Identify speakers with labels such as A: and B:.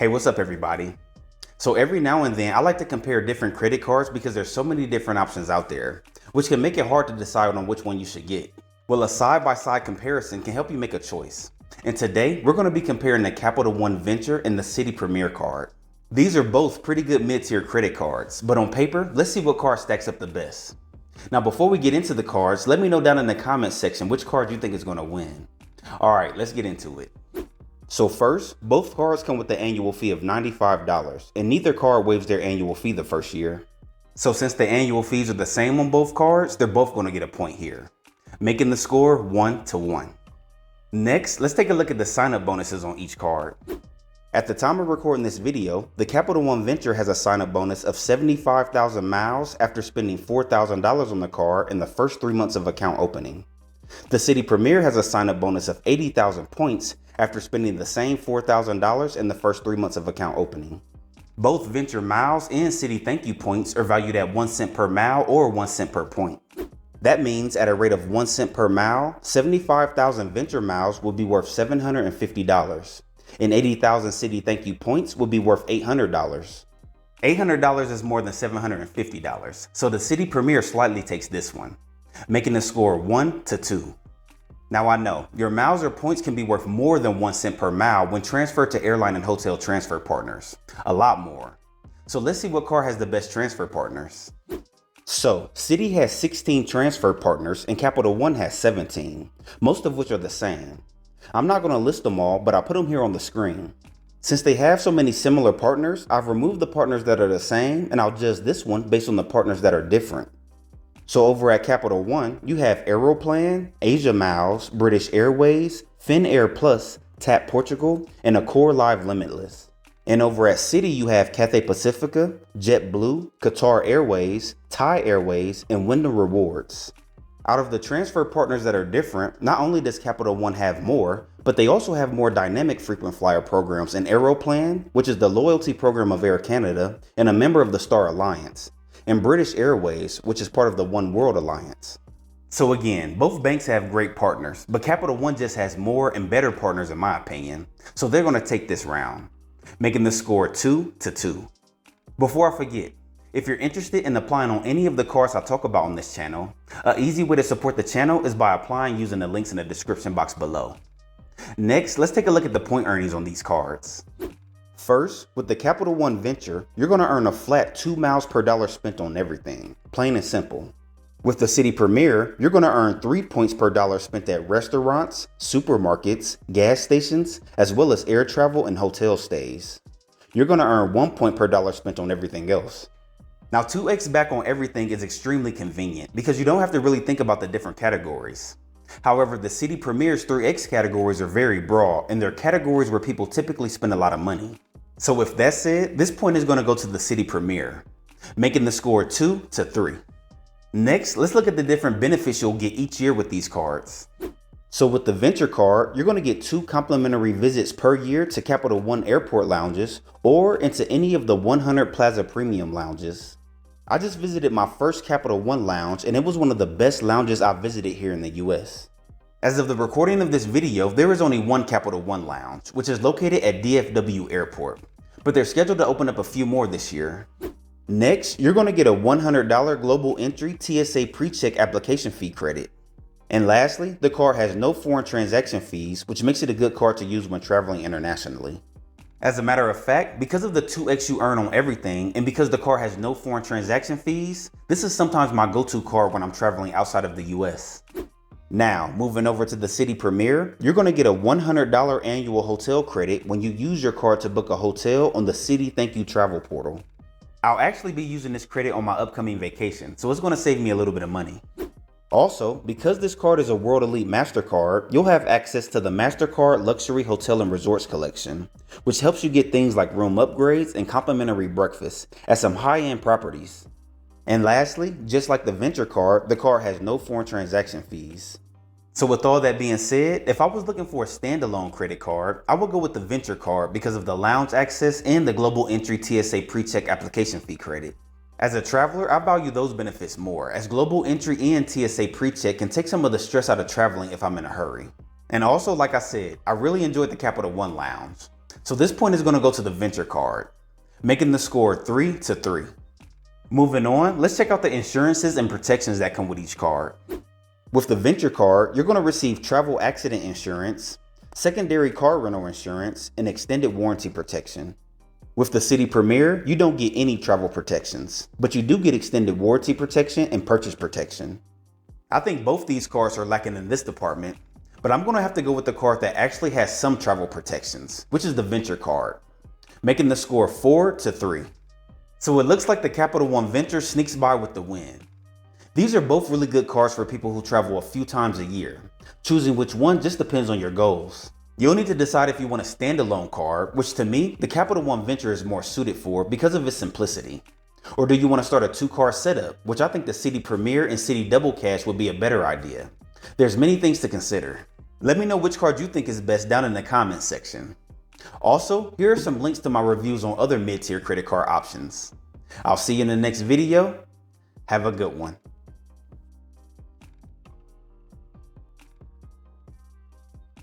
A: Hey, what's up everybody? So every now and then I like to compare different credit cards because there's so many different options out there, which can make it hard to decide on which one you should get. Well, a side-by-side comparison can help you make a choice. And today we're going to be comparing the Capital One Venture and the Citi Premier card. These are both pretty good mid-tier credit cards, but on paper, let's see what card stacks up the best. Now before we get into the cards, let me know down in the comments section which card you think is going to win. Alright, let's get into it. So first, both cards come with the annual fee of $95, and neither card waives their annual fee the first year. So since the annual fees are the same on both cards, they're both going to get a point here, making the score 1-1. Next, let's take a look at the sign-up bonuses on each card. At the time of recording this video, the Capital One Venture has a sign-up bonus of 75,000 miles after spending $4,000 on the card in the first 3 months of account opening. The Citi Premier has a sign-up bonus of 80,000 points after spending the same $4,000 in the first 3 months of account opening. Both Venture miles and Citi Thank You points are valued at 1 cent per mile or 1 cent per point. That means at a rate of 1 cent per mile, 75,000 Venture miles will be worth $750, and 80,000 Citi Thank You points will be worth $800. $800 is more than $750, so the Citi Premier slightly takes this one, making the score 1-2. Now I know, your miles or points can be worth more than 1 cent per mile when transferred to airline and hotel transfer partners. A lot more. So let's see what card has the best transfer partners. So, Citi has 16 transfer partners and Capital One has 17, most of which are the same. I'm not going to list them all, but I'll put them here on the screen. Since they have so many similar partners, I've removed the partners that are the same and I'll judge this one based on the partners that are different. So over at Capital One, you have Aeroplan, Asia Miles, British Airways, Finnair Plus, TAP Portugal, and Accor Live Limitless. And over at Citi, you have Cathay Pacifica, JetBlue, Qatar Airways, Thai Airways, and Wyndham Rewards. Out of the transfer partners that are different, not only does Capital One have more, but they also have more dynamic frequent flyer programs in Aeroplan, which is the loyalty program of Air Canada and a member of the Star Alliance, and British Airways, which is part of the One World Alliance. So again, both banks have great partners, but Capital One just has more and better partners in my opinion, so they're going to take this round, making the score 2-2. Before I forget, if you're interested in applying on any of the cards I talk about on this channel, an easy way to support the channel is by applying using the links in the description box below. Next, let's take a look at the point earnings on these cards. First, with the Capital One Venture, you're going to earn a flat 2 miles per dollar spent on everything, plain and simple. With the Citi Premier, you're going to earn 3 points per dollar spent at restaurants, supermarkets, gas stations, as well as air travel and hotel stays. You're going to earn 1 point per dollar spent on everything else. Now 2x back on everything is extremely convenient because you don't have to really think about the different categories. However, the Citi Premier's 3x categories are very broad and they're categories where people typically spend a lot of money. So with that said, this point is going to go to the Citi Premier, making the score 2-3. Next, let's look at the different benefits you'll get each year with these cards. So with the Venture card, you're going to get 2 complimentary visits per year to Capital One airport lounges or into any of the 100 Plaza Premium lounges. I just visited my first Capital One lounge and it was one of the best lounges I've visited here in the US. As of the recording of this video, there is only one Capital One lounge, which is located at DFW Airport, but they're scheduled to open up a few more this year. Next, you're going to get a $100 global entry TSA pre-check application fee credit. And lastly, the card has no foreign transaction fees, which makes it a good card to use when traveling internationally. As a matter of fact, because of the 2x you earn on everything, and because the card has no foreign transaction fees, this is sometimes my go-to card when I'm traveling outside of the US. Now, moving over to the Citi Premier, you're going to get a $100 annual hotel credit when you use your card to book a hotel on the Citi Thank You travel portal. I'll actually be using this credit on my upcoming vacation, so it's going to save me a little bit of money. Also, because this card is a World Elite MasterCard, you'll have access to the MasterCard Luxury Hotel and Resorts collection, which helps you get things like room upgrades and complimentary breakfast at some high-end properties. And lastly, just like the Venture card, the card has no foreign transaction fees. So with all that being said, if I was looking for a standalone credit card, I would go with the Venture card because of the lounge access and the global entry TSA pre-check application fee credit. As a traveler, I value those benefits more, as global entry and TSA pre-check can take some of the stress out of traveling if I'm in a hurry. And also, like I said, I really enjoyed the Capital One lounge. So this point is going to go to the Venture card, making the score 3 to 3. Moving on, let's check out the insurances and protections that come with each card. With the Venture card, you're going to receive travel accident insurance, secondary car rental insurance, and extended warranty protection. With the Citi Premier, you don't get any travel protections, but you do get extended warranty protection and purchase protection. I think both these cards are lacking in this department, but I'm going to have to go with the card that actually has some travel protections, which is the Venture card, making the score 4 to 3. So it looks like the Capital One Venture sneaks by with the win. These are both really good cards for people who travel a few times a year. Choosing which one just depends on your goals. You'll need to decide if you want a standalone card, which to me, the Capital One Venture is more suited for because of its simplicity. Or do you want to start a 2-card setup, which I think the Citi Premier and Citi Double Cash would be a better idea. There's many things to consider. Let me know which card you think is best down in the comments section. Also, here are some links to my reviews on other mid-tier credit card options. I'll see you in the next video. Have a good one.